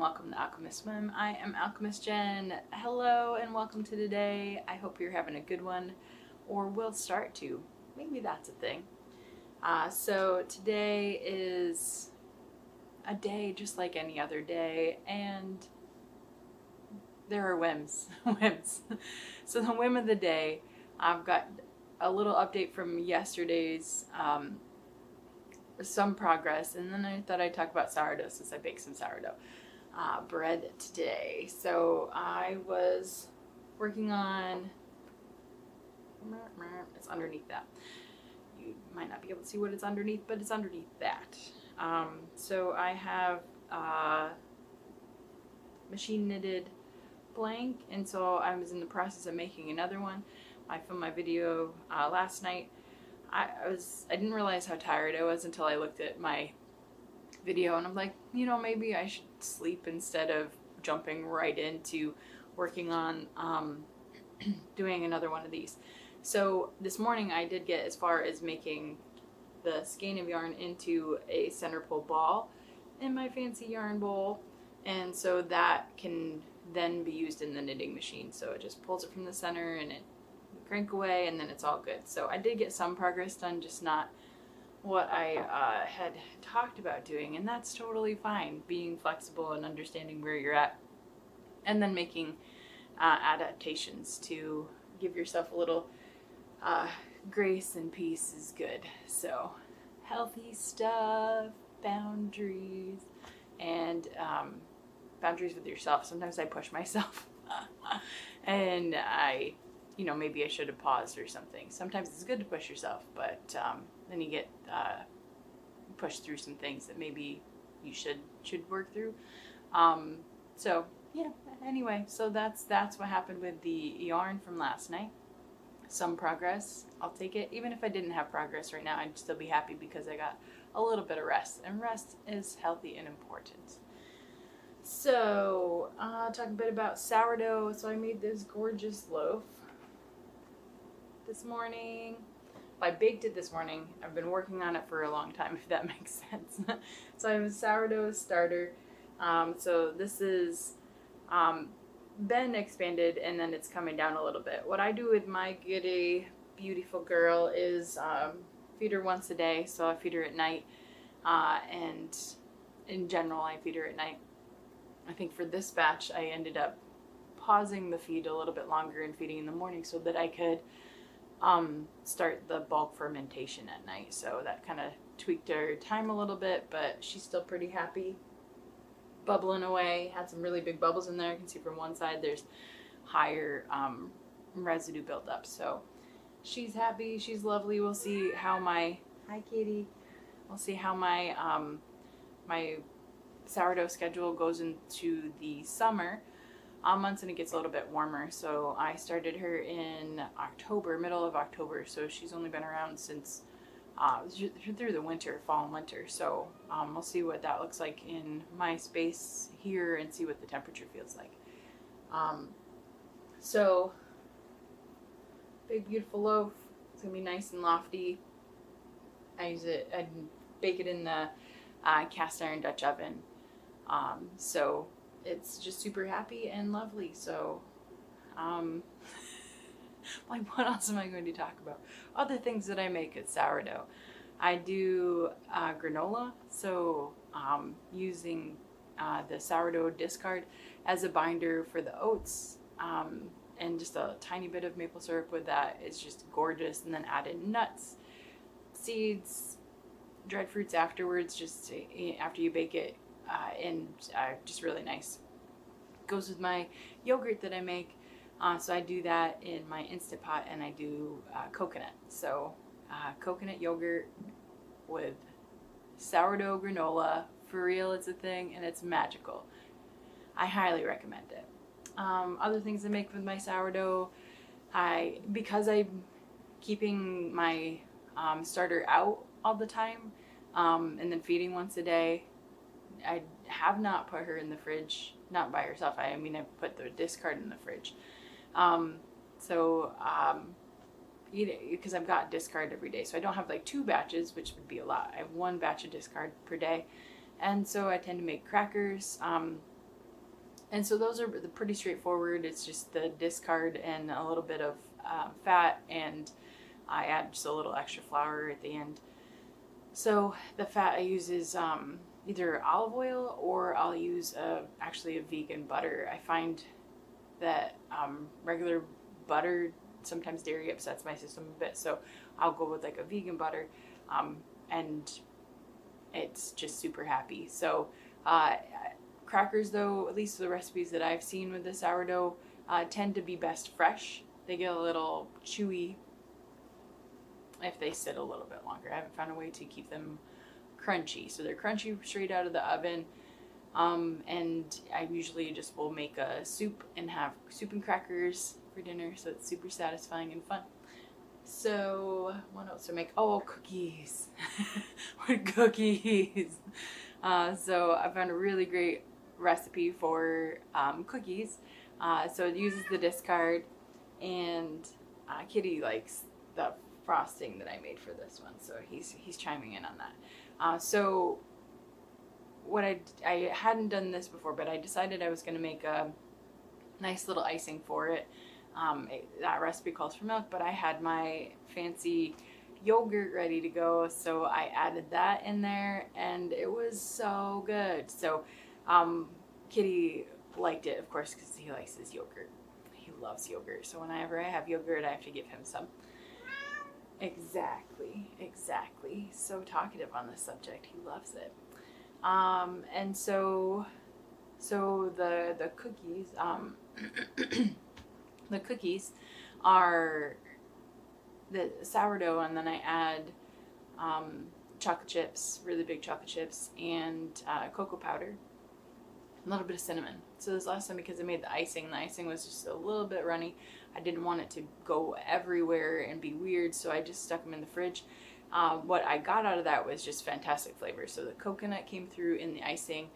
welcome to Alchemist Swim. I am Alchemist Jen. Hello and welcome to today. I hope you're having a good one, or will start to. Maybe that's a thing. So today is a day just like any other day, and there are whims. So the whim of the day, I've got a little update from yesterday's some progress, and then I thought I'd talk about sourdough since I baked some sourdough bread today. So I was working on, it's underneath that. You might not be able to see what it's underneath, but it's underneath that. So I have machine knitted blank, and so I was in the process of making another one. I filmed my video last night. I didn't realize how tired I was until I looked at my video, and I'm like, you know, maybe I should sleep instead of jumping right into working on doing another one of these. So this morning I did get as far as making the skein of yarn into a center pull ball in my fancy yarn bowl, and so that can then be used in the knitting machine. So it just pulls it from the center and it crank away, and then it's all good. So I did get some progress done, just not what I had talked about doing, and that's totally fine. Being flexible and understanding where you're at, and then making adaptations to give yourself a little grace and peace is good. So healthy stuff, boundaries, and boundaries with yourself. Sometimes I push myself and you know, maybe I should have paused or something. Sometimes it's good to push yourself, but then you get pushed through some things that maybe you should work through. So yeah, anyway, so that's what happened with the yarn from last night. Some progress, I'll take it. Even if I didn't have progress right now, I'd still be happy because I got a little bit of rest, and rest is healthy and important. So talk a bit about sourdough. So I made this gorgeous loaf this morning. I baked it this morning. I've been working on it for a long time, if that makes sense. So I have a sourdough starter. So this is been expanded, and then it's coming down a little bit. What I do with my goody beautiful girl is feed her once a day. So I feed her at night, and in general I feed her at night. I think for this batch I ended up pausing the feed a little bit longer and feeding in the morning so that I could start the bulk fermentation at night. So that kind of tweaked her time a little bit, but she's still pretty happy, bubbling away. Had some really big bubbles in there. You can see from one side there's higher residue built up. So she's happy, she's lovely. We'll see how my, hi Katie, we'll see how my my sourdough schedule goes into the summer months, and it gets a little bit warmer. So I started her in October, middle of October, so she's only been around since through the winter, fall and winter. So we'll see what that looks like in my space here and see what the temperature feels like. So big beautiful loaf. It's gonna be nice and lofty. I bake it in the cast iron Dutch oven. So it's just super happy and lovely. So, like, what else am I going to talk about? Other things that I make at sourdough. I do granola. So, using the sourdough discard as a binder for the oats, and just a tiny bit of maple syrup with that is just gorgeous. And then add in nuts, seeds, dried fruits afterwards, just after you bake it. And just really nice. Goes with my yogurt that I make. So I do that in my Instant Pot, and I do coconut. So coconut yogurt with sourdough granola. For real, it's a thing, and it's magical. I highly recommend it. Other things I make with my sourdough, because I'm keeping my starter out all the time, and then feeding once a day, I have not put her in the fridge, not by herself. I mean, I put the discard in the fridge. Because I've got discard every day. So I don't have like 2 batches, which would be a lot. I have 1 batch of discard per day. And so I tend to make crackers. And so those are pretty straightforward. It's just the discard and a little bit of fat, and I add just a little extra flour at the end. So the fat I use is either olive oil, or I'll use actually a vegan butter. I find that regular butter, sometimes dairy upsets my system a bit, so I'll go with like a vegan butter, and it's just super happy. So crackers, though, at least the recipes that I've seen with the sourdough, tend to be best fresh. They get a little chewy if they sit a little bit longer. I haven't found a way to keep them crunchy. So they're crunchy straight out of the oven. And I usually just will make a soup and have soup and crackers for dinner. So it's super satisfying and fun. So what else to make? Oh, cookies. What cookies? So I found a really great recipe for cookies. So it uses the discard, and Kitty likes the frosting that I made for this one, so he's chiming in on that. So what I hadn't done this before, but I decided I was going to make a nice little icing for it. That recipe calls for milk, but I had my fancy yogurt ready to go, so I added that in there, and it was so good. So Kitty liked it, of course, because he likes his yogurt. He loves yogurt, so whenever I have yogurt, I have to give him some. Exactly. So talkative on this subject. He loves it. And so the cookies, the cookies are the sourdough, and then I add chocolate chips, really big chocolate chips, and cocoa powder, a little bit of cinnamon. So this last time, because I made the icing was just a little bit runny. I didn't want it to go everywhere and be weird, so I just stuck them in the fridge. What I got out of that was just fantastic flavor. So the coconut came through in the icing.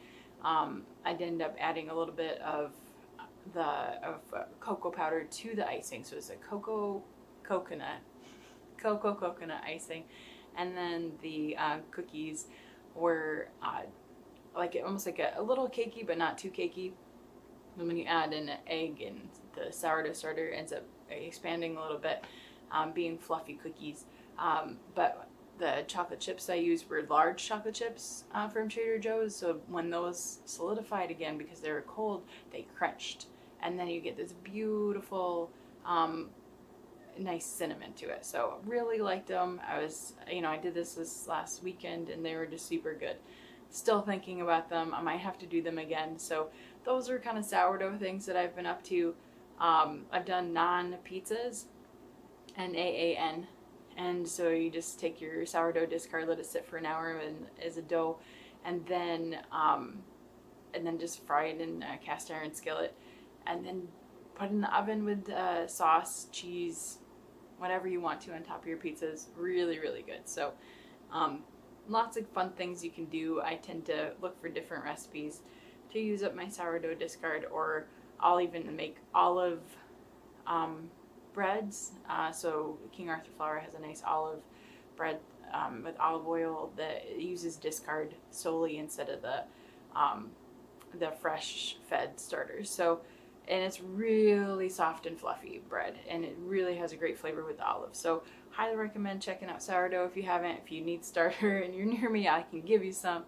I ended up adding a little bit of cocoa powder to the icing, so it's a cocoa coconut icing, and then the cookies were almost like a little cakey, but not too cakey. And when you add in an egg, and the sourdough starter ends up expanding a little bit, being fluffy cookies. But the chocolate chips I used were large chocolate chips from Trader Joe's, so when those solidified again, because they were cold, they crunched, and then you get this beautiful nice cinnamon to it. So really liked them. I did this last weekend, and they were just super good. Still thinking about them. I might have to do them again. So those are kind of sourdough things that I've been up to. I've done naan pizzas, NAAN, and so you just take your sourdough discard, let it sit for an hour as a dough, and then just fry it in a cast iron skillet, and then put it in the oven with sauce, cheese, whatever you want to on top of your pizzas. Really, really good. So lots of fun things you can do. I tend to look for different recipes to use up my sourdough discard, or I'll even make olive breads. So King Arthur Flour has a nice olive bread with olive oil that uses discard solely instead of the fresh fed starters. So, and it's really soft and fluffy bread, and it really has a great flavor with the olive. So highly recommend checking out sourdough if you haven't. If you need starter and you're near me, I can give you some.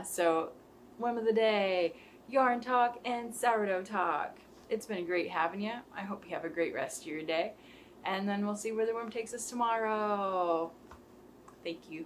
So whim of the day, yarn talk and sourdough talk. It's been great having you. I hope you have a great rest of your day, and then we'll see where the whim takes us tomorrow. Thank you.